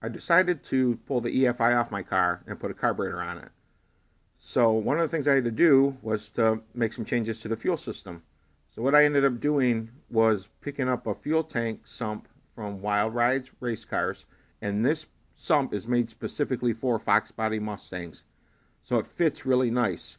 I decided to pull the EFI off my car and put a carburetor on it. So one of the things I had to do was to make some changes to the fuel system. So what I ended up doing was picking up a fuel tank sump from Wild Rides race cars, and this sump is made specifically for Fox body Mustangs. So it fits really nice.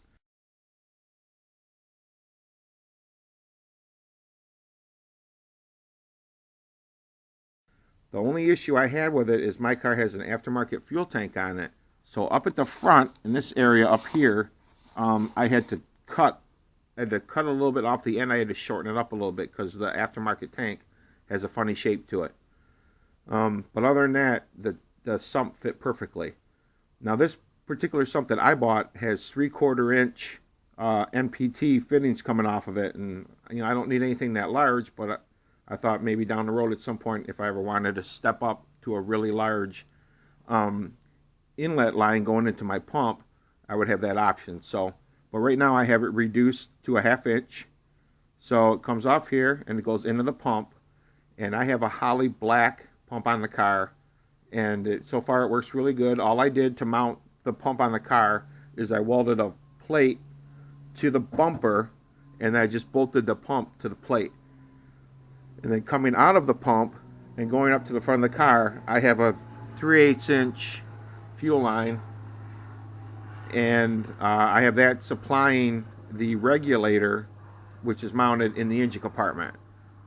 The only issue I had with it is my car has an aftermarket fuel tank on it. So up at the front, in this area up here, I had to cut. I had to cut a little bit off the end. I had to shorten it up a little bit because the aftermarket tank has a funny shape to it. But other than that, the sump fit perfectly. Now this particular sump that I bought has 3/4 inch NPT fittings coming off of it, and I don't need anything that large, but I thought maybe down the road at some point, if I ever wanted to step up to a really large um, inlet line going into my pump, I would have that option. So, but right now I have it reduced to a 1/2 inch. So it comes off here and it goes into the pump. And I have a Holley black pump on the car, and so far it works really good. All I did to mount the pump on the car is I welded a plate to the bumper, and I just bolted the pump to the plate. And then coming out of the pump and going up to the front of the car, I have a 3/8 inch fuel line, and I have that supplying the regulator, which is mounted in the engine compartment.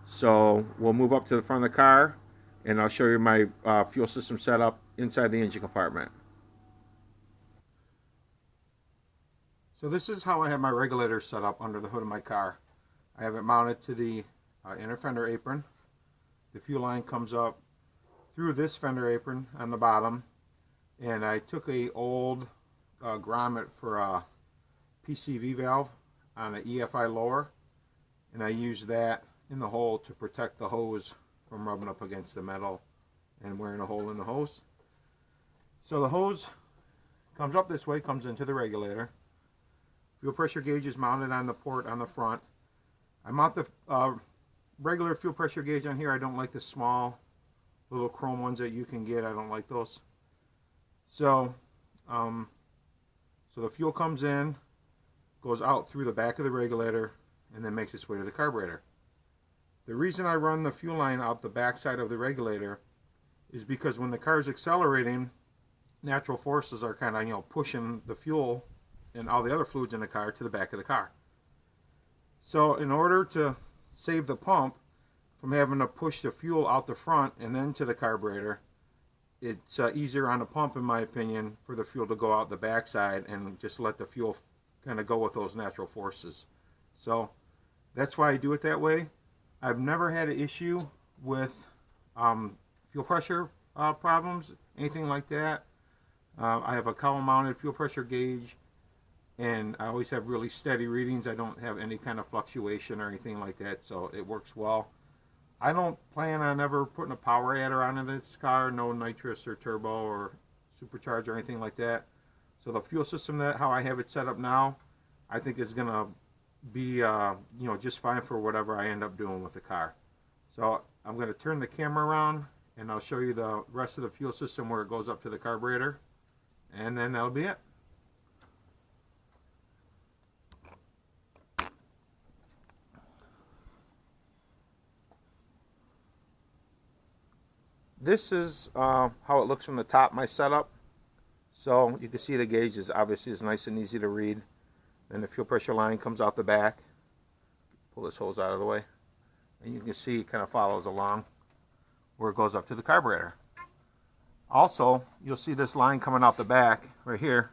So we'll move up to the front of the car, and I'll show you my fuel system setup inside the engine compartment. So this is how I have my regulator set up under the hood of my car. I have it mounted to the inner fender apron. The fuel line comes up through this fender apron on the bottom, and I took a old grommet for a PCV valve on an EFI lower, and I used that in the hole to protect the hose from rubbing up against the metal and wearing a hole in the hose. So the hose comes up this way, comes into the regulator. Fuel pressure gauge is mounted on the port on the front. I mount the regular fuel pressure gauge on here. I don't like the small little chrome ones that you can get. I don't like those. So, so the fuel comes in, goes out through the back of the regulator, and then makes its way to the carburetor. The reason I run the fuel line out the back side of the regulator is because when the car is accelerating, natural forces are kind of, pushing the fuel and all the other fluids in the car to the back of the car. So in order to save the pump from having to push the fuel out the front and then to the carburetor, it's easier on the pump, in my opinion, for the fuel to go out the back side and just let the fuel kind of go with those natural forces. So that's why I do it that way. I've never had an issue with fuel pressure problems, anything like that. I have a column mounted fuel pressure gauge, and I always have really steady readings. I don't have any kind of fluctuation or anything like that, so it works well. I don't plan on ever putting a power adder onto this car, no nitrous or turbo or supercharged or anything like that. So the fuel system, that how I have it set up now, I think is going to be just fine for whatever I end up doing with the car. So I'm going to turn the camera around, and I'll show you the rest of the fuel system where it goes up to the carburetor, and then that'll be it. This is how it looks from the top, my setup. So you can see the gauge is obviously nice and easy to read. Then the fuel pressure line comes out the back. Pull this hose out of the way. And you can see it kind of follows along where it goes up to the carburetor. Also, you'll see this line coming out the back right here.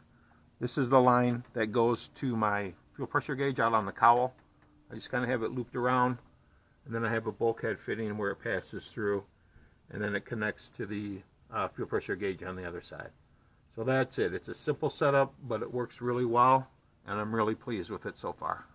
This is the line that goes to my fuel pressure gauge out on the cowl. I just kind of have it looped around, and then I have a bulkhead fitting where it passes through, and then it connects to the fuel pressure gauge on the other side. So that's it. It's a simple setup, but it works really well, and I'm really pleased with it so far.